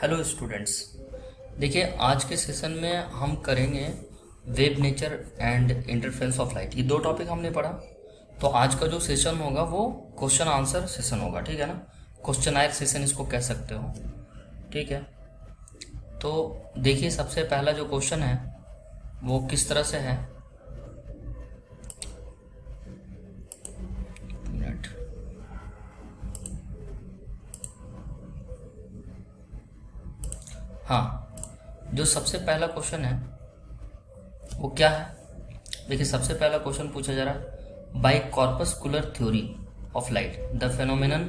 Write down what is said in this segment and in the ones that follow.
Hello students. देखिए, आज के सेशन में हम करेंगे wave nature and interference of light. ये दो टॉपिक हमने पढ़ा। तो आज का जो सेशन होगा वो क्वेश्चन आंसर सेशन होगा, ठीक है ना। क्वेश्चन आयर सेशन इसको कह सकते हो, ठीक है। तो देखिए, सबसे पहला जो क्वेश्चन है वो किस तरह से है। मिनट। हाँ, जो सबसे पहला क्वेश्चन है वो क्या है। देखिए, सबसे पहला क्वेश्चन पूछा जा रहा है, by corpuscular theory of light the phenomenon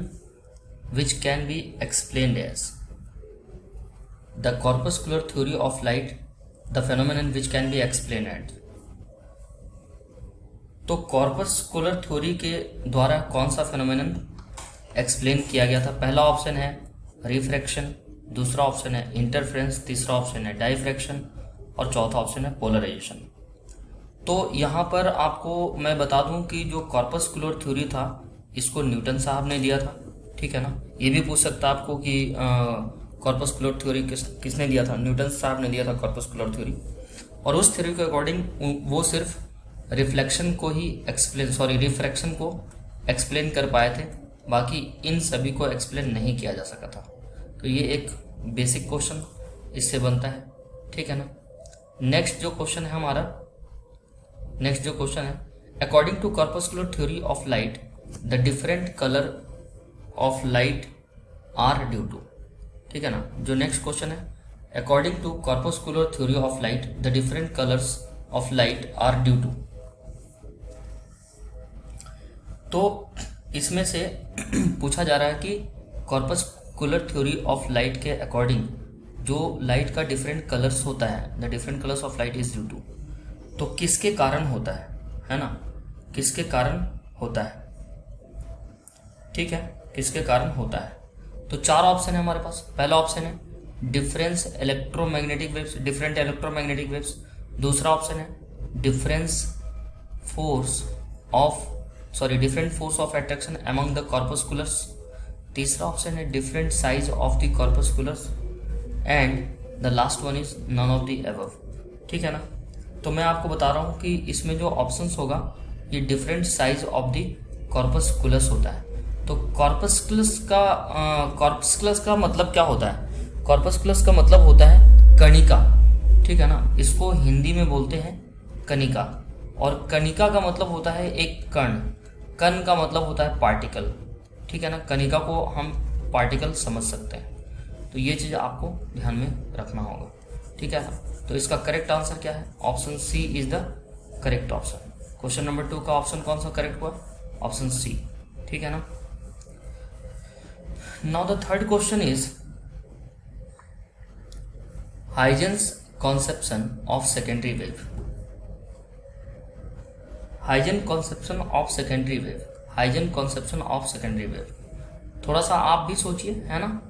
which can be explained as. The corpuscular theory of light the phenomenon which can be explain as. तो कॉर्पस्कुलर थ्योरी के द्वारा कौन सा फेनोमेनन एक्सप्लेन किया गया था। पहला ऑप्शन है रिफ्रैक्शन, दूसरा ऑप्शन है इंटरफेरेंस, तीसरा ऑप्शन है डाइफ्रैक्शन और चौथा ऑप्शन है पोलराइजेशन। तो यहाँ पर आपको मैं बता दूं कि जो कॉर्पस्कुलर थ्योरी था इसको न्यूटन साहब ने दिया था, ठीक है ना। ये भी पूछ सकता आपको कि कॉर्पस्कुलर थ्योरी किसने दिया था। न्यूटन साहब ने दिया था कॉर्पस्कुलर थ्योरी। और उस थ्योरी के अकॉर्डिंग वो सिर्फ रिफ्लेक्शन को ही रिफ्रैक्शन को एक्सप्लेन कर पाए थे, बाकी इन सभी को एक्सप्लेन नहीं किया जा सका था। तो ये एक बेसिक क्वेश्चन इससे बनता है, ठीक है ना। नेक्स्ट जो क्वेश्चन है, according to corpuscular theory of light the different colour of light are due to, ठीक है ना। जो नेक्स्ट क्वेश्चन है, according to corpuscular theory of light the different colours of light are due to. तो इसमें से पूछा जा रहा है कि कॉर्पस्कुलर थ्योरी ऑफ लाइट के अकॉर्डिंग जो लाइट का डिफरेंट कलर्स होता है, the different colours of light is due to, तो किसके कारण होता है ना। किसके कारण होता है, ठीक है, किसके कारण होता है। तो चार ऑप्शन है हमारे पास। पहला ऑप्शन है difference electromagnetic waves, different electromagnetic waves. दूसरा ऑप्शन है different force of attraction among the corpuscles. तीसरा ऑप्शन है different size of the corpuscles and the last one is none of the above, ठीक है ना। तो मैं आपको बता रहा हूँ कि इसमें जो ऑप्शंस होगा ये डिफरेंट साइज ऑफ द कॉर्पस्कुलस होता है। तो कॉर्पस्कुलस का मतलब क्या होता है। कॉर्पस्कुलस का मतलब होता है कणिका, ठीक है ना। इसको हिंदी में बोलते हैं कणिका। और कणिका का मतलब होता है एक कण, कण का मतलब होता है पार्टिकल, ठीक है ना। कणिका को हम पार्टिकल समझ सकते हैं। तो ये चीज़ आपको ध्यान में रखना होगा, ठीक है ना। तो इसका करेक्ट आंसर क्या है, option C is the correct option. Question number 2 का ऑप्शन कौन सा करेक्ट हुआ, ऑप्शन सी, ठीक है ना। Now the third question is Huygens conception of secondary wave. Huygens conception of secondary wave, Huygens conception of secondary wave. थोड़ा सा आप भी सोचिए, है ना,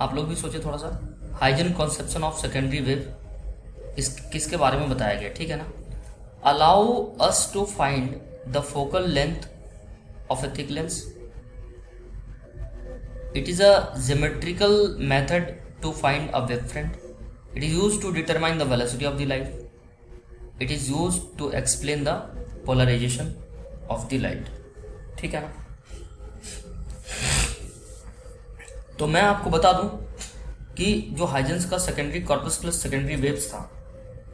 आप लोग भी सोचिए थोड़ा सा। Huygens conception of secondary wave इस किसके बारे में बताया गया, ठीक है ना। Allow us to find the focal length of a thick lens. It is a geometrical method to find a wave front. It is used to determine the velocity of the light. It is used to explain the polarisation of the light, ठीक है ना। तो मैं आपको बता दूं कि जो हाइजेंस का सेकेंडरी कॉर्पस्कुलर सेकेंडरी वेव्स था,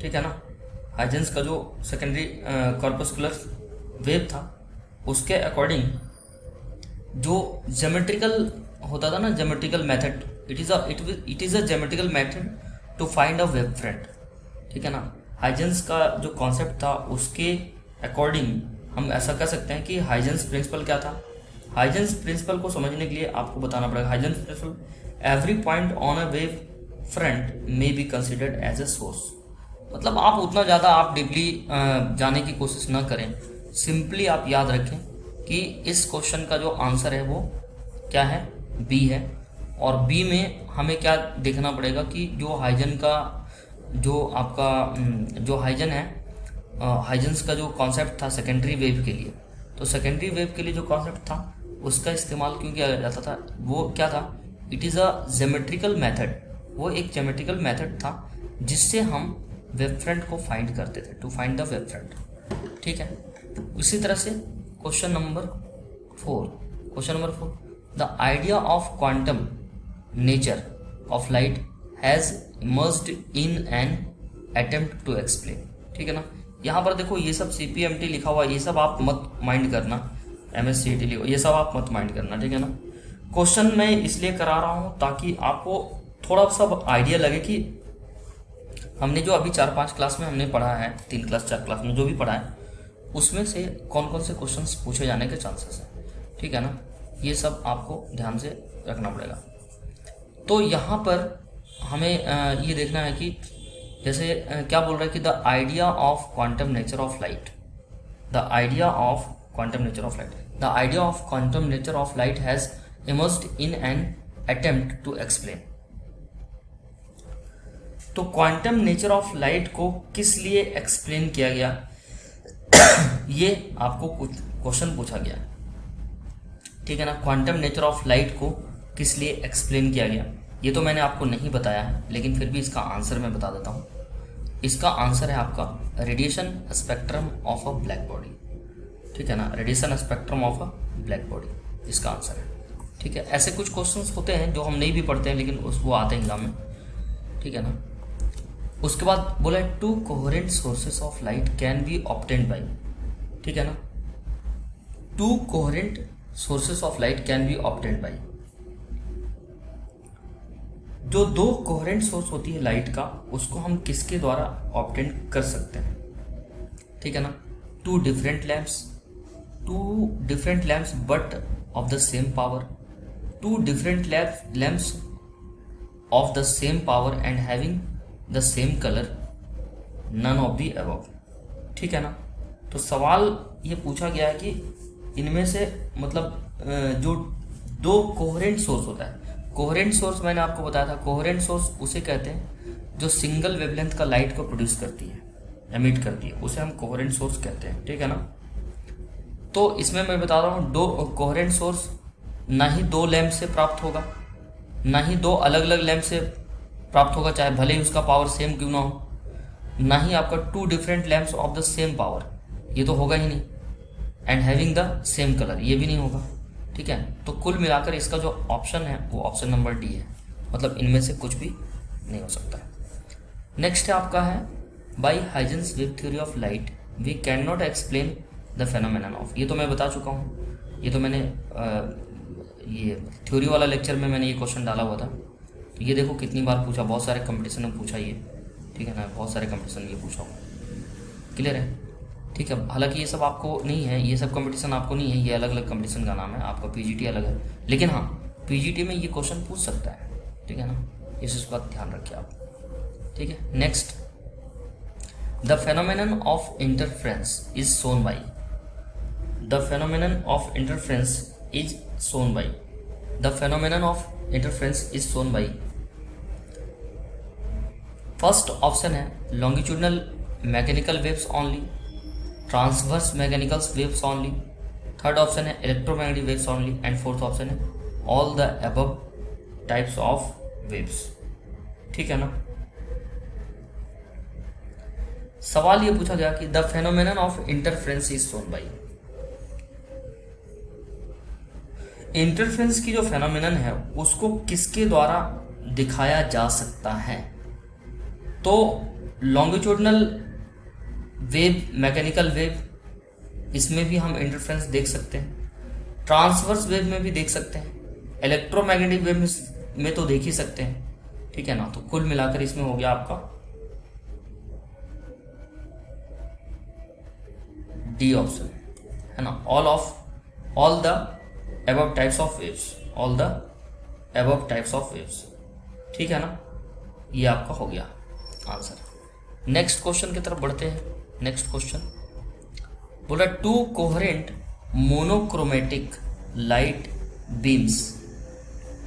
ठीक है ना, हाइजेंस का जो सेकेंडरी कॉर्पस्कुलर वेव था उसके अकॉर्डिंग जो ज्योमेट्रिकल होता था ना, geometrical method, it is a geometrical method to find a wave front, ठीक है ना। हाइजेंस का जो कॉन्सेप्ट था उसके अकॉर्डिंग हम ऐसा कह सकते हैं कि हाइजेंस प्रिंसिपल क्या था। हाइजेंस प्रिंसिपल को समझने के लिए आपको बताना पड़ेगा, Huygens principle, every point on a wave front may be considered as a source. मतलब आप उतना ज़्यादा आप डीपली जाने की कोशिश ना करें, सिंपली आप याद रखें कि इस क्वेश्चन का जो आंसर है वो क्या है, बी है। और बी में हमें क्या देखना पड़ेगा कि जो हाइजेन का जो आपका जो हाइजेन है, हाइजेंस का जो कॉन्सेप्ट था सेकेंडरी वेव के लिए, तो सेकेंडरी वेव के लिए जो कॉन्सेप्ट था उसका इस्तेमाल क्यों किया जाता था, वो क्या था, it is a geometrical method वो एक ज्योमेट्रिकल मेथड था जिससे हम वेव फ्रंट को फाइंड करते थे, to find the wave front. ठीक है, उसी तरह से question number 4, the idea of quantum nature of light has emerged in an attempt to explain. ठीक है ना, यहाँ पर देखो ये सब CPMT लिखा हुआ, ये सब आप मत माइंड करना, MSCT लिखो, ये सब आप मत माइंड करना। ठीक है ना, क्वेश्चन मैं इसलिए करा रहा हूँ ताकि आपको थोड़ा सा आइडिया लगे कि हमने जो अभी 4-5 क्लास में हमने पढ़ा है, 3 क्लास 4 क्लास में जो भी पढ़ा है, उसमें से कौन कौन से क्वेश्चंस पूछे जाने के चांसेस हैं। ठीक है ना, ये सब आपको ध्यान से रखना पड़ेगा। तो यहाँ पर हमें ये देखना है कि जैसे क्या बोल रहा है कि the idea of quantum nature of light, the idea of quantum nature of light, the idea of quantum nature of light has emerged in an attempt to explain. तो क्वांटम नेचर ऑफ लाइट को किस लिए explain किया गया, ये आपको कुछ question पूछा गया। ठीक है ना, क्वांटम नेचर ऑफ लाइट को किस लिए एक्सप्लेन किया गया, ये तो मैंने आपको नहीं बताया है, लेकिन फिर भी इसका आंसर मैं बता देता हूँ। इसका आंसर है आपका radiation spectrum of a black body. ठीक है ना, radiation spectrum of a black body इसका आंसर है। ठीक है, ऐसे कुछ क्वेश्चंस होते हैं जो हम नहीं भी पढ़ते हैं, लेकिन वो आते हैं एग्जाम में। ठीक है ना, उसके बाद बोला है 2 coherent sources of light can be obtained by. ठीक है ना, 2 coherent sources of light can be obtained by. जो 2 कोहेरेंट सोर्स होती है लाइट का, उसको हम किसके द्वारा ऑब्टेन कर सकते हैं। ठीक है ना, 2 different lamps but of the same power, 2 different lamps of the same power and having the same colour, none of the above. ठीक है ना, तो सवाल ये पूछा गया है कि इनमें से मतलब जो 2 कोहेरेंट सोर्स होता है, कोहेरेंट सोर्स मैंने आपको बताया था, कोहेरेंट सोर्स उसे कहते हैं जो सिंगल वेवलेंथ का लाइट को प्रोड्यूस करती है, एमिट करती है, उसे हम कोहेरेंट सोर्स कहते हैं। ठीक है ना, तो इसमें मैं बता रहा हूँ 2 कोहेरेंट सोर्स ना ही 2 लैम्प से प्राप्त होगा, ना ही 2 अलग अलग लैम्प से प्राप्त होगा, चाहे भले ही उसका पावर सेम क्यों ना हो, ना ही आपका 2 different lamps of the same power, ये तो होगा ही नहीं, and having the same colour, ये भी नहीं होगा। ठीक है, तो कुल मिलाकर इसका जो ऑप्शन है वो ऑप्शन नंबर डी है, मतलब इनमें से कुछ भी नहीं हो सकता है। नेक्स्ट है आपका है by Huygens wave theory of light we can not explain the phenomenon of. ये तो मैं बता चुका हूँ, ये तो मैंने ये थ्योरी वाला लेक्चर में मैंने ये क्वेश्चन डाला हुआ था। तो ये देखो कितनी बार पूछा, बहुत सारे कंपटीशन में पूछा ये। ठीक है ना, बहुत सारे कंपटीशन में ये पूछा हुआ, क्लियर है। ठीक है, हालांकि ये सब आपको नहीं है, ये सब कंपटीशन आपको नहीं है, ये अलग अलग कंपटीशन का नाम है, आपका PGT अलग है, लेकिन हाँ PGT में ये क्वेश्चन पूछ सकता है। ठीक है ना, इस बात ध्यान रखिए आप। ठीक है, next, the phenomenon of interference is shown by, the phenomenon of interference is shown by, the phenomenon of interference is shown by. First option है longitudinal mechanical waves only, transverse mechanical waves only, third option है electromagnetic waves only, and fourth option है all the above types of waves. ठीक है ना, सवाल ये पूछा गया कि the phenomenon of interference is shown by. Interference की जो फेनोमेनन है उसको किसके द्वारा दिखाया जा सकता है, तो लॉन्गिट्यूडनल वेव, मैकेनिकल वेव, इसमें भी हम इंटरफ्रेंस देख सकते हैं, ट्रांसवर्स वेव में भी देख सकते हैं, इलेक्ट्रोमैग्नेटिक वेव में तो देख ही सकते हैं। ठीक है ना, तो कुल मिलाकर इसमें हो गया आपका डी ऑप्शन, है ना, all the above types of waves, all the above types of waves. ठीक है ना, ये आपका हो गया आंसर। नेक्स्ट क्वेश्चन की तरफ बढ़ते हैं। नेक्स्ट क्वेश्चन बोला 2 coherent monochromatic light beams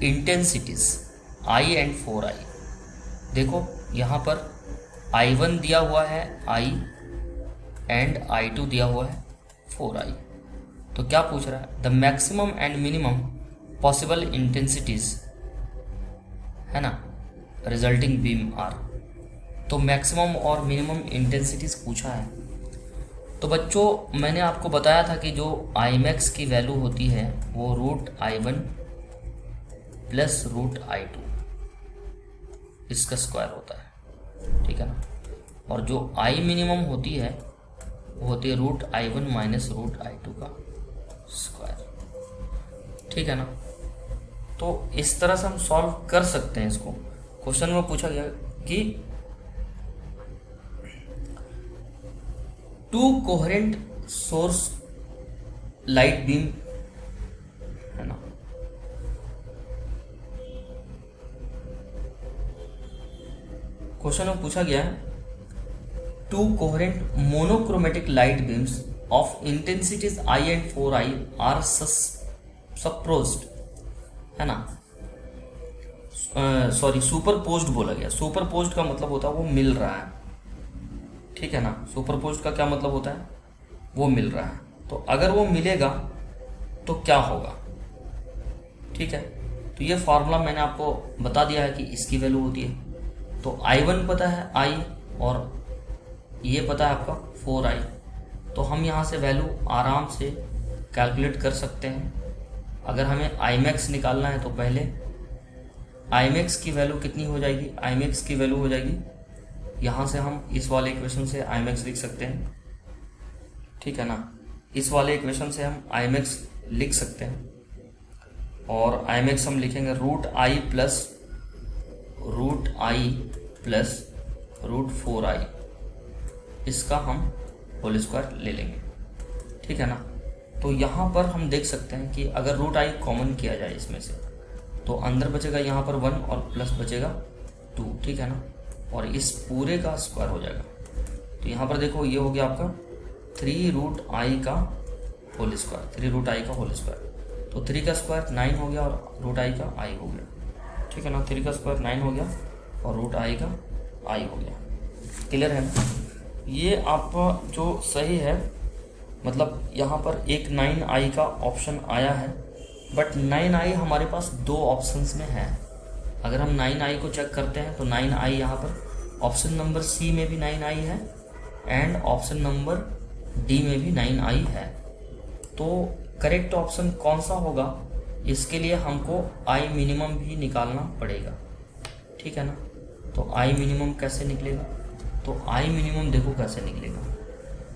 intensities I and 4I। देखो यहाँ पर I1 दिया हुआ है I एंड I2 दिया हुआ है 4I। तो क्या पूछ रहा है, the maximum and minimum possible intensities, है ना, रिजल्टिंग बीम आर। तो मैक्सिमम और मिनिमम इंटेंसिटीज पूछा है। तो बच्चों मैंने आपको बताया था कि जो आई मैक्स की वैल्यू होती है वो √I1 प्लस √I2 इसका स्क्वायर होता है, ठीक है ना। और जो आई मिनिमम होती है वो होती है √I1 माइनस √I2 का स्क्वायर, ठीक है ना। तो इस तरह से हम सॉल्व कर सकते हैं इसको। क्वेश्चन में पूछा गया कि two coherent source light beam, है ना, क्वेश्चन में पूछा गया है two coherent monochromatic light beams of intensities I and 4I are superposed, है ना, सॉरी सुपरपोज्ड बोला गया। सुपरपोज्ड का मतलब होता है वो मिल रहा है, ठीक है ना। सुपरपोज्ड का क्या मतलब होता है, वो मिल रहा है। तो अगर वो मिलेगा तो क्या होगा, ठीक है। तो ये फार्मूला मैंने आपको बता दिया है कि इसकी वैल्यू होती है। तो I1 पता है I, और ये पता है आपका 4I। तो हम यहाँ से वैल्यू आराम से कैलकुलेट कर सकते हैं। अगर हमें I max निकालना है तो पहले I max की वैल्यू कितनी हो जाएगी, I max की वैल्यू हो जाएगी, यहाँ से हम इस वाले इक्वेशन से I max लिख सकते हैं, ठीक है ना। इस वाले इक्वेशन से हम I max लिख सकते हैं, और I max हम लिखेंगे √I प्लस √4I, इसका हम होल स्क्वायर ले लेंगे, ठीक है ना। तो यहाँ पर हम देख सकते हैं कि अगर √I कॉमन किया जाए इसमें से तो अंदर बचेगा यहाँ पर 1 और प्लस बचेगा 2, ठीक है ना, और इस पूरे का स्क्वायर हो जाएगा। तो यहाँ पर देखो ये हो गया आपका 3√I का होल स्क्वायर, 3√I का होल स्क्वायर। तो 3 का स्क्वायर 9 हो गया और √I का I हो गया, ठीक है ना। 3 का स्क्वायर 9 हो गया और √I का I हो गया। क्लियर है ना। ये आपका जो सही है, मतलब यहाँ पर एक 9I का ऑप्शन आया है, बट 9I हमारे पास दो ऑप्शंस में है। अगर हम 9I को चेक करते हैं तो 9I यहाँ पर ऑप्शन नंबर सी में भी 9I है एंड ऑप्शन नंबर डी में भी 9I है। तो करेक्ट ऑप्शन कौन सा होगा, इसके लिए हमको I मिनिमम भी निकालना पड़ेगा, ठीक है ना। तो I मिनिमम कैसे निकलेगा, तो I मिनिमम देखो कैसे निकलेगा।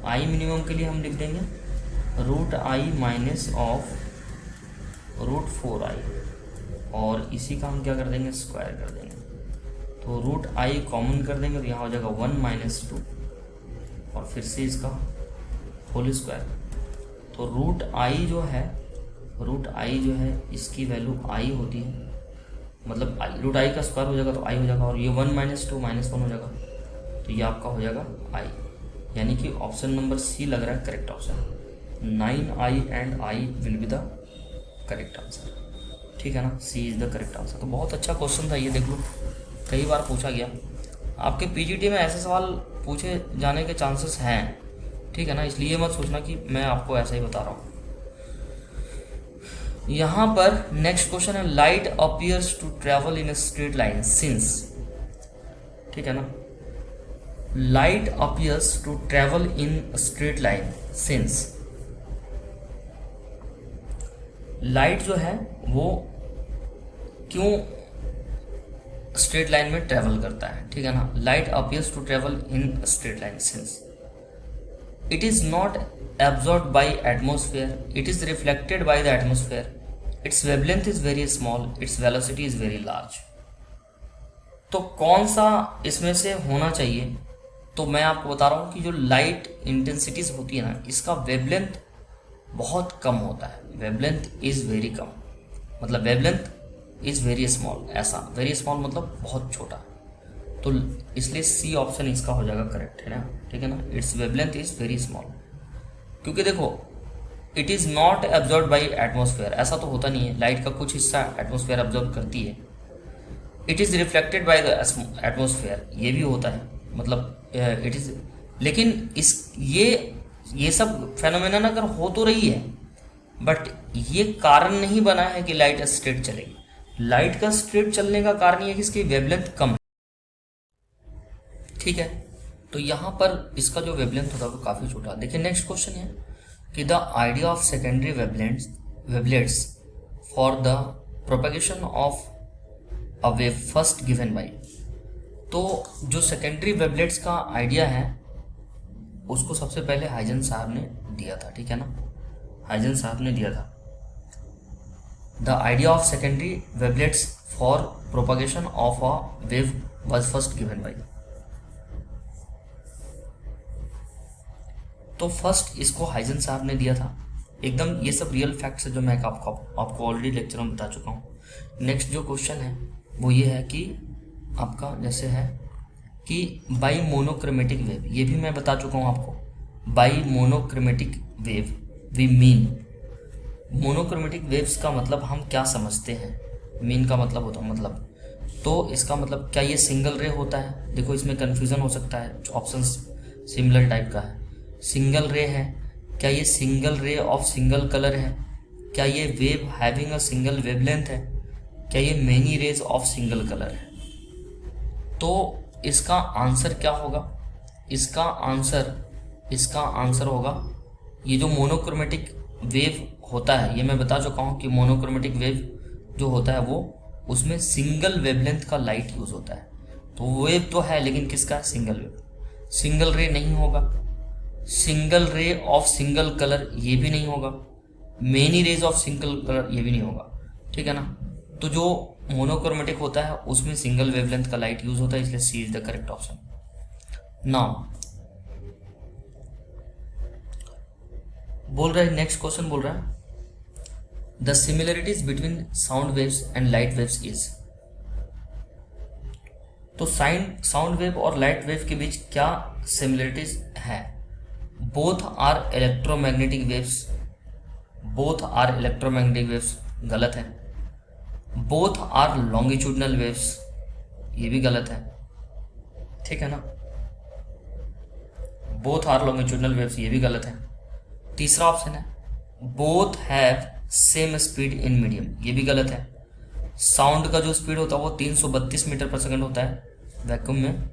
I मिनिमम के लिए हम लिख देंगे √I माइनस ऑफ √4I, और इसी का हम क्या कर देंगे, स्क्वायर कर देंगे। तो √I कॉमन कर देंगे तो यहाँ हो जाएगा 1 माइनस 2, और फिर से इसका होल स्क्वायर। तो √I जो है इसकी वैल्यू I होती है, मतलब √I का स्क्वायर हो जाएगा तो I हो जाएगा, और ये 1 माइनस 2 माइनस 1 हो जाएगा, तो ये आपका हो जाएगा I। यानी कि ऑप्शन नंबर सी लग रहा है correct option. 9I and I will be the correct answer, ठीक है ना। सी इज द करेक्ट आंसर। तो बहुत अच्छा क्वेश्चन था ये, देख लो कई बार पूछा गया। आपके पीजीटी में ऐसे सवाल पूछे जाने के चांसेस हैं, ठीक है ना, इसलिए मत सोचना कि मैं आपको ऐसा ही बता रहा हूँ। यहाँ पर नेक्स्ट क्वेश्चन है light appears to travel in a straight line since, ठीक है ना। Light appears to travel in straight line since, light जो है वो क्यों स्ट्रेट लाइन में ट्रेवल करता है, ठीक है ना। Light appears to travel in straight line since it is not absorbed by atmosphere, it is reflected by the atmosphere, its wavelength is very small, its velocity is very large। तो कौन सा इसमें से होना चाहिए, तो मैं आपको बता रहा हूँ कि जो लाइट इंटेंसिटीज होती है ना, इसका वेवलेंथ बहुत कम होता है। वेवलेंथ इज वेरी कम, मतलब वेवलेंथ इज वेरी स्मॉल, ऐसा वेरी स्मॉल मतलब बहुत छोटा। तो इसलिए सी ऑप्शन इसका हो जाएगा करेक्ट, है ना, ठीक है ना। It's wavelength is very small, क्योंकि देखो it is not absorb by atmosphere, ऐसा तो होता नहीं है। लाइट का कुछ हिस्सा एटमोसफेयर एब्जॉर्ब करती है। It is reflected by the atmosphere, ये भी होता है, मतलब इट इज़, लेकिन इस ये सब फेनोमेनन अगर हो तो रही है, बट ये कारण नहीं बना है कि लाइट स्ट्रेट चलेगी। लाइट का स्ट्रेट चलने का कारण ये है कि इसकी वेवलेंथ कम ठीक है। तो यहाँ पर इसका जो वेवलेंथ होता है वो काफ़ी छोटा। देखिए नेक्स्ट क्वेश्चन है कि the idea of secondary wavelets for the propagation of a wave first given by. तो जो सेकेंडरी वेवलेट्स का आइडिया है उसको सबसे पहले हाइजन साहब ने दिया था, ठीक है ना, हाइजन साहब ने दिया था। The idea of secondary wavelets for propagation of a wave was first given by. तो फर्स्ट इसको हाइजन साहब ने दिया था एकदम। ये सब रियल फैक्ट्स है जो मैं आपको ऑलरेडी लेक्चर में बता चुका हूँ। नेक्स्ट जो क्वेश्चन है वो ये है कि आपका जैसे है कि बाई मोनोक्रोमेटिक वेव, ये भी मैं बता चुका हूँ आपको। By monochromatic wave we mean, monochromatic waves का मतलब हम क्या समझते हैं, मीन का मतलब होता है मतलब, तो इसका मतलब क्या ये सिंगल रे होता है। देखो इसमें कन्फ्यूज़न हो सकता है, ऑप्शन सिमिलर टाइप का है। सिंगल रे है, क्या ये single ray of single colour है, क्या ये wave having a single wavelength है, क्या ये many rays of single colour है। तो इसका आंसर क्या होगा, इसका आंसर होगा ये जो मोनोक्रोमेटिक वेव होता है, ये मैं बता चुका हूँ कि मोनोक्रोमेटिक वेव जो होता है वो उसमें सिंगल वेवलेंथ का लाइट यूज होता है। तो वेव तो है लेकिन किसका, सिंगल वेव। सिंगल रे नहीं होगा, single ray of single colour ये भी नहीं होगा, many rays of single colour ये भी नहीं होगा, ठीक है ना। तो जो मोनोक्रोमेटिक होता है उसमें सिंगल वेवलेंथ का लाइट यूज होता है, इसलिए C is the correct option. Now बोल रहा है, नेक्स्ट क्वेश्चन बोल रहा है the similarities between sound waves and light waves is. तो साउंड वेव और लाइट वेव के बीच क्या सिमिलरिटीज है। Both are electromagnetic waves, both are electromagnetic waves गलत है। बोथ आर लॉन्गिट्यूडनल वेव्स, ये भी गलत है, ठीक है ना। बोथ आर लॉन्गिट्यूडनल वेव्स, ये भी गलत है। तीसरा ऑप्शन है both have same speed in medium, ये भी गलत है। साउंड का जो स्पीड होता है वो 332 मीटर पर सेकंड होता है वैक्यूम में,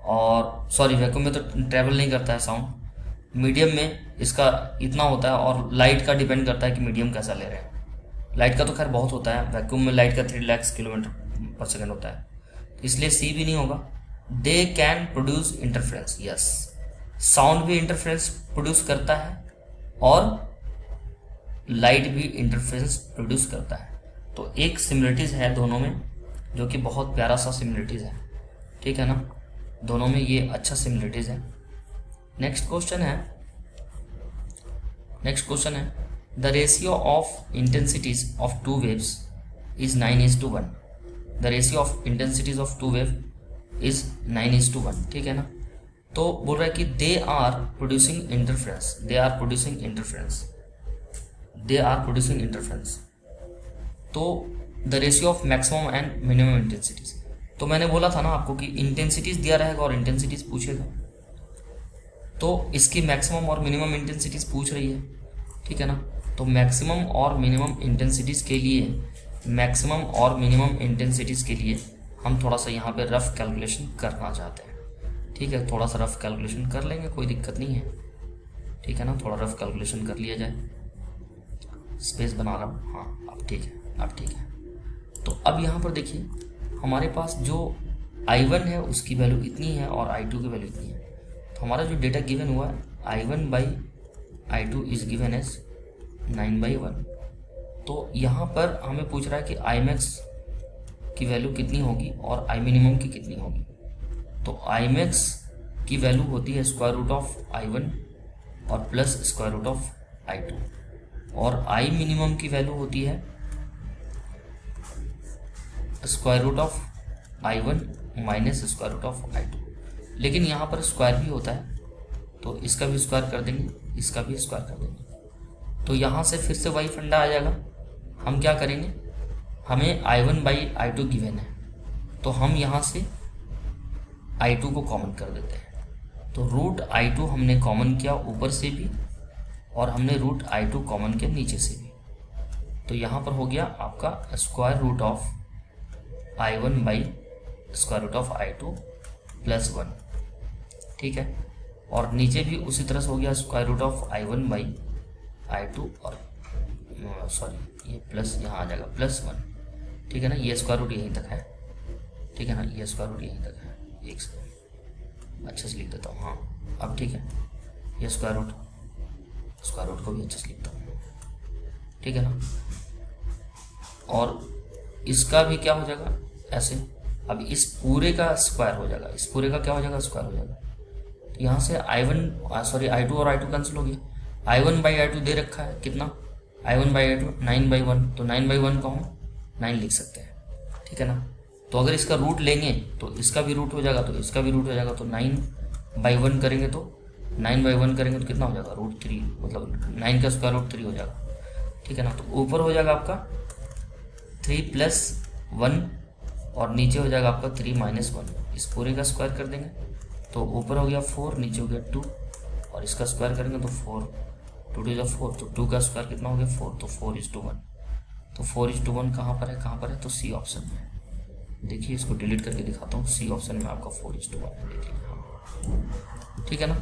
और सॉरी वैक्यूम में तो ट्रेवल नहीं करता है साउंड, मीडियम में इसका इतना होता है। और लाइट का डिपेंड करता है कि मीडियम कैसा ले रहे हैं। लाइट का तो खैर बहुत होता है, वैक्यूम में लाइट का 3 लाख किलोमीटर पर सेकंड होता है, इसलिए सी भी नहीं होगा। They can produce interference, yes, sound भी इंटरफ्रेंस प्रोड्यूस करता है और लाइट भी इंटरफ्रेंस प्रोड्यूस करता है। तो एक सिमिलरिटीज है दोनों में जो कि बहुत प्यारा सा सिमिलरिटीज है, ठीक है ना, दोनों में ये अच्छा सिमिलरिटीज है। नेक्स्ट क्वेश्चन है the ratio of intensities of two waves is 9:1। The ratio of intensities of two wave is 9:1, ठीक है ना। तो बोल रहा है कि दे आर प्रोड्यूसिंग इंटरफ्रेंस, तो the ratio of maximum and minimum intensities. तो मैंने बोला था ना आपको कि इंटेंसिटीज दिया रहेगा और इंटेंसिटीज पूछेगा, तो इसकी मैक्सिमम और मिनिमम इंटेंसिटीज पूछ रही है, ठीक है ना। तो मैक्सिमम और मिनिमम इंटेंसिटीज के लिए हम थोड़ा सा यहाँ पे रफ कैलकुलेशन करना चाहते हैं, ठीक है। थोड़ा सा रफ कैलकुलेशन कर लेंगे, कोई दिक्कत नहीं है, ठीक है ना। थोड़ा रफ कैलकुलेशन कर लिया जाए, स्पेस बना रहा हूँ, हाँ अब ठीक है। तो अब यहाँ पर देखिए हमारे पास जो I1 है उसकी वैल्यू इतनी है और I2 की वैल्यू इतनी है। तो हमारा जो डेटा गिवन हुआ है I1/I2 इज गिवन एज 9/1। तो यहाँ पर हमें पूछ रहा है कि Imax की वैल्यू कितनी होगी और Iminimum की कितनी होगी। तो Imax की वैल्यू होती है √I1 और प्लस √I2, और Iminimum की वैल्यू होती है √I1 माइनस √I2। लेकिन यहाँ पर स्क्वायर भी होता है, तो इसका भी स्क्वायर कर देंगे, इसका भी स्क्वायर कर देंगे। तो यहाँ से फिर से वही फंडा आ जाएगा। हम क्या करेंगे, हमें I1/I2 गिवन है, तो हम यहाँ से I2 को कॉमन कर देते हैं। तो √I2 हमने कॉमन किया ऊपर से भी और हमने √I2 कॉमन किया नीचे से भी। तो यहाँ पर हो गया आपका √I1/√I2 +1। ठीक है। और नीचे भी उसी तरह से हो गया square root of i1 by i2 और सॉरी ये प्लस यहाँ आ जाएगा +1, ठीक है ना। ये स्क्वायर रूट यहीं तक है, ठीक है ना, ये स्क्वायर रूट यहीं तक है। एक सेकंड अच्छे से लिख देता हूँ, हाँ अब ठीक है। ये स्क्वायर रूट को भी अच्छे से लिखता हूँ, ठीक है ना। और इसका भी क्या हो जाएगा ऐसे, अब इस पूरे का स्क्वायर हो जाएगा, इस पूरे का क्या हो जाएगा स्क्वायर हो जाएगा। तो यहाँ से i2 और i2 कैंसिल हो गया। i1 बाई i2 दे रखा है कितना, i1 बाई i2 9/1, तो 9/1 को हम 9 लिख सकते हैं, ठीक है ना। तो अगर इसका रूट लेंगे तो इसका भी रूट हो जाएगा, तो इसका भी रूट हो जाएगा, तो 9/1 करेंगे तो 9/1 करेंगे तो कितना हो जाएगा √3, मतलब 9 का स्क्वायर रूट 3 हो जाएगा, ठीक है ना। तो ऊपर हो जाएगा आपका 3 + 1 और नीचे हो जाएगा आपका 3 - 1। इस पूरे का स्क्वायर कर देंगे तो ऊपर हो गया 4, नीचे हो गया 2 और इसका स्क्वायर करेंगे तो 4, 2 × 4, तो 2 का स्क्वायर कितना हो गया 4, तो 4:1। तो 4:1 कहाँ पर है, तो सी ऑप्शन में। देखिए इसको डिलीट करके दिखाता हूँ, सी ऑप्शन में आपका 4:1 है, देखिए, ठीक है ना।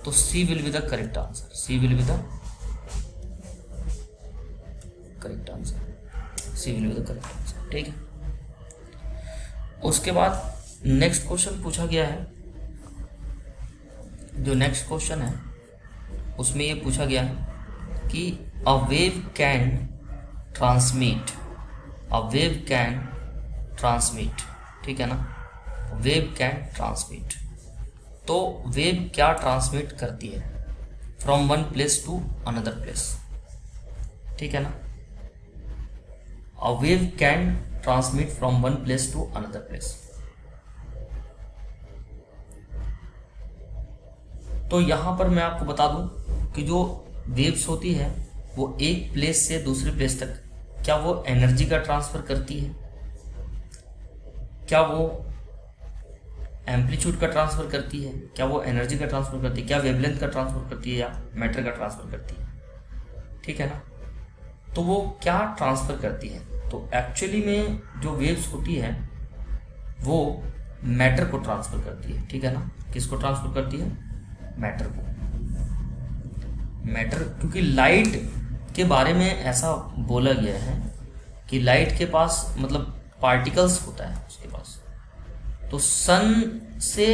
तो C will be the correct answer, C will be the correct answer, C will be the correct answer, ठीक है। उसके बाद नेक्स्ट क्वेश्चन पूछा गया है, जो नेक्स्ट क्वेश्चन है उसमें ये पूछा गया है कि अ वेव कैन ट्रांसमिट, ठीक है ना, वेव कैन ट्रांसमिट। तो वेव क्या ट्रांसमिट करती है, from one place to another place, ठीक है ना। A wave can transmit from one place to another place. तो यहां पर मैं आपको बता दूं कि जो वेव्स होती है वो एक प्लेस से दूसरे प्लेस तक, क्या वो एनर्जी का ट्रांसफर करती है, क्या वो एम्पलीट्यूड का ट्रांसफर करती है, क्या वो एनर्जी का ट्रांसफर करती है, क्या वेवलेंथ का ट्रांसफर करती है, या मैटर का ट्रांसफर करती है, ठीक है ना। तो वो क्या ट्रांसफर करती है, तो एक्चुअली में जो वेव्स होती है वो मैटर को ट्रांसफर करती है, ठीक है ना। किसको ट्रांसफर करती है, मैटर को। मैटर, क्योंकि लाइट के बारे में ऐसा बोला गया है कि लाइट के पास मतलब पार्टिकल्स होता है उसके पास। तो सन से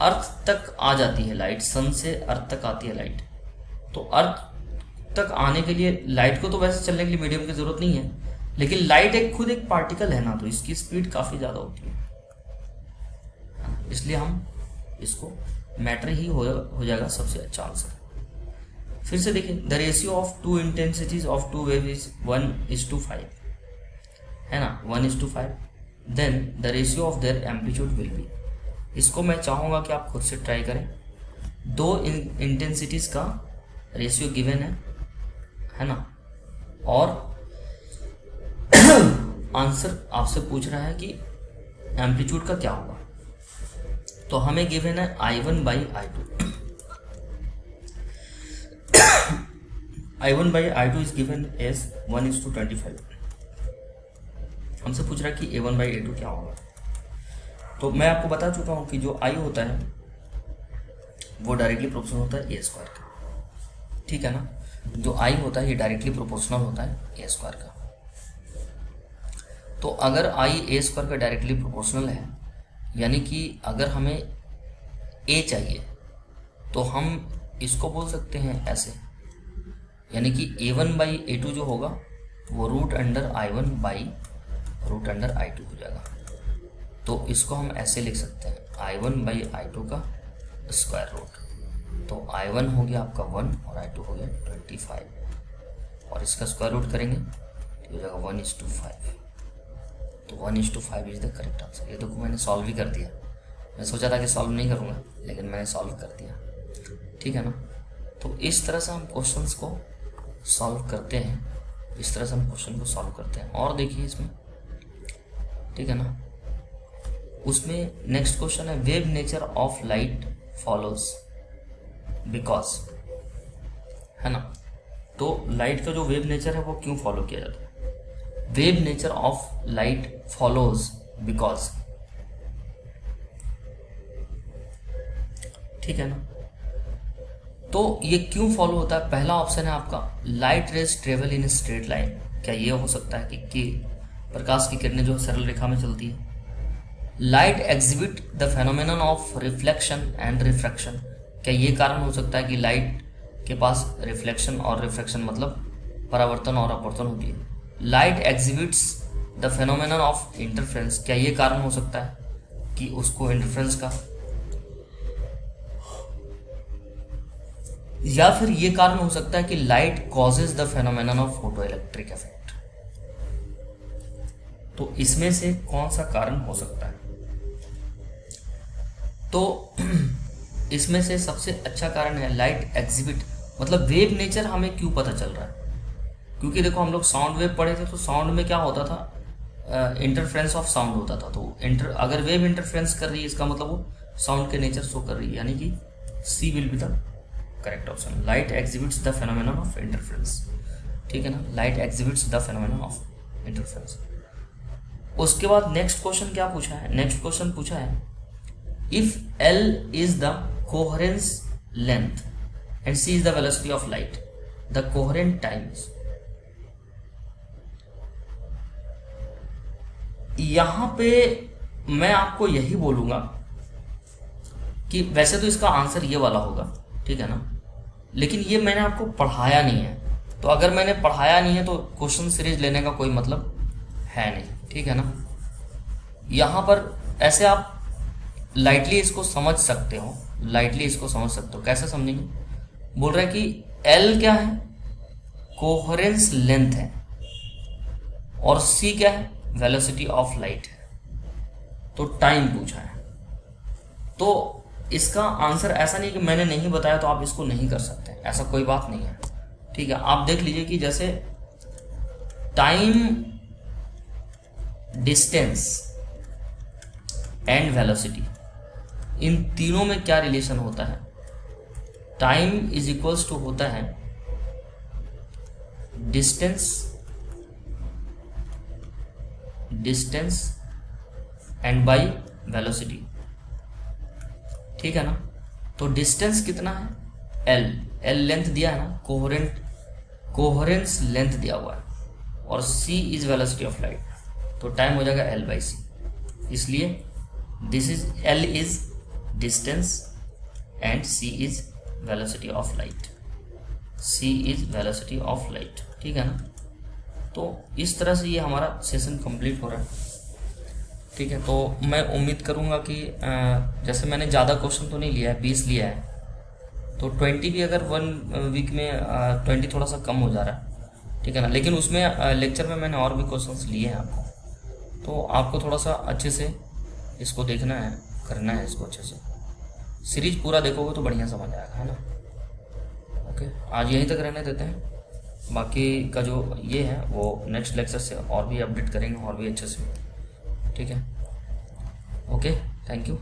अर्थ तक आ जाती है लाइट, सन से अर्थ तक आती है लाइट। तो अर्थ तक आने के लिए लाइट को तो वैसे चलने के लिए मीडियम की जरूरत नहीं है, लेकिन लाइट खुद एक पार्टिकल है ना, तो इसकी स्पीड काफी ज्यादा होती है, इसलिए हम इसको मैटर ही हो जाएगा सबसे अच्छा आंसर। फिर से देखिए, the ratio of two intensities of two wave is 1:5, है ना, 1:5। Then the ratio of their amplitude will be. इसको मैं चाहूंगा कि आप खुद से ट्राई करें। दो इंटेंसिटीज का रेशियो गिवन है ना, और आंसर आपसे पूछ रहा है कि एम्पलीट्यूड का क्या होगा। तो हमें गिवन है i1 by i2, i1 by i2 is given as 1:25। हमसे पूछ रहा है कि a1 बाई a2 क्या होगा। तो मैं आपको बता चुका हूं कि जो i होता है वो डायरेक्टली प्रोपोर्शनल होता है a स्क्वायर का, ठीक है ना। जो i होता है ये डायरेक्टली प्रोपोर्शनल होता है a स्क्वायर का। तो अगर i a स्क्वायर का डायरेक्टली प्रोपोर्शनल है, यानी कि अगर हमें a चाहिए तो हम इसको बोल सकते हैं ऐसे, यानी कि a1 बाई a2 जो होगा वो √i1 बाई √i2 हो जाएगा। तो इसको हम ऐसे लिख सकते हैं, i1 बाई i2 का स्क्वायर रूट। तो i1 हो गया आपका 1 और i2 हो गया 25, और इसका स्क्वायर रूट करेंगे तो हो जाएगा 1:5। तो 1:5 इज द करेक्ट आंसर। ये देखो मैंने सॉल्व भी कर दिया, मैं सोचा था कि सॉल्व नहीं करूँगा लेकिन मैंने सॉल्व कर दिया, ठीक है ना। तो इस तरह से हम क्वेश्चंस को सॉल्व करते हैं, इस तरह से हम क्वेश्चन को सॉल्व करते हैं। और देखिए इसमें, ठीक है ना, उसमें नेक्स्ट क्वेश्चन है wave nature of light follows because, है ना। तो लाइट का जो वेव नेचर है वो क्यों फॉलो किया जाता है। Wave nature of light follows because, ठीक ठीक है ना। तो ये क्यों फॉलो होता है? पहला ऑप्शन है आपका light rays travel in straight line. क्या ये हो सकता है कि प्रकाश की किरणें जो सरल रेखा में चलती है? Light exhibit the phenomenon of reflection and refraction. क्या ये कारण हो सकता है कि लाइट के पास रिफ्लेक्शन और रिफ्रैक्शन मतलब परावर्तन और अपवर्तन होती है? Light exhibits the phenomenon of interference. क्या ये कारण हो सकता है कि उसको इंटरफ्रेंस का, या फिर ये कारण हो सकता है कि light causes the phenomenon of photo electric effect. तो इसमें से कौन सा कारण हो सकता है? तो इसमें से सबसे अच्छा कारण है लाइट एग्जिबिट, मतलब वेव नेचर हमें क्यों पता चल रहा है? क्योंकि देखो हम लोग साउंड वेव पढ़े थे, तो साउंड में क्या होता था? इंटरफ्रेंस ऑफ साउंड होता था। तो अगर वेव इंटरफ्रेंस कर रही है इसका मतलब वो साउंड के नेचर शो कर रही है, यानी कि C will be the correct option. Light exhibits the phenomenon of interference, ठीक है ना। Light exhibits the phenomenon of interference. उसके बाद नेक्स्ट क्वेश्चन क्या पूछा है? नेक्स्ट क्वेश्चन पूछा है if L is the coherence length and C is the velocity of light, the coherent time is. यहां पे मैं आपको यही बोलूंगा कि वैसे तो इसका आंसर ये वाला होगा, ठीक है ना, लेकिन ये मैंने आपको पढ़ाया नहीं है। तो अगर मैंने पढ़ाया नहीं है तो क्वेश्चन सीरीज लेने का कोई मतलब है नहीं, ठीक है ना। यहां पर ऐसे आप लाइटली इसको समझ सकते हो, लाइटली इसको समझ सकते हो। कैसे समझेंगे? बोल रहा है कि एल क्या है? कोहेरेंस लेंथ है, और सी क्या है? वेलोसिटी ऑफ लाइट है। तो टाइम पूछा है, तो इसका आंसर ऐसा नहीं कि मैंने नहीं बताया तो आप इसको नहीं कर सकते, ऐसा कोई बात नहीं है, ठीक है। आप देख लीजिए कि जैसे टाइम, डिस्टेंस एंड वेलोसिटी, इन तीनों में क्या रिलेशन होता है? टाइम इज इक्वल्स टू होता है डिस्टेंस एंड बाई वेलोसिटी, ठीक है ना। तो डिस्टेंस कितना है? एल लेंथ दिया है ना, कोहेरेंस लेंथ दिया हुआ है, और C is velocity of light, तो टाइम हो जाएगा एल बाई सी। इसलिए this is L is distance and C is velocity of light, C is velocity of light, ठीक है ना। तो इस तरह से ये हमारा सेशन कंप्लीट हो रहा है, ठीक है। तो मैं उम्मीद करूंगा कि जैसे मैंने ज़्यादा क्वेश्चन तो नहीं लिया है, 20 लिया है, तो 20 भी अगर 1 वीक में 20 थोड़ा सा कम हो जा रहा है, ठीक है ना। लेकिन उसमें लेक्चर में मैंने और भी क्वेश्चंस लिए हैं आपको, तो आपको थोड़ा सा अच्छे से इसको देखना है, करना है इसको अच्छे से। सीरीज पूरा देखोगे तो बढ़िया समझ आएगा, है ना। ओके, आज यहीं तक रहने देते हैं। बाकी का जो ये है वो नेक्स्ट लेक्चर से और भी अपडेट करेंगे और भी अच्छे से, ठीक है। Okay, thank you.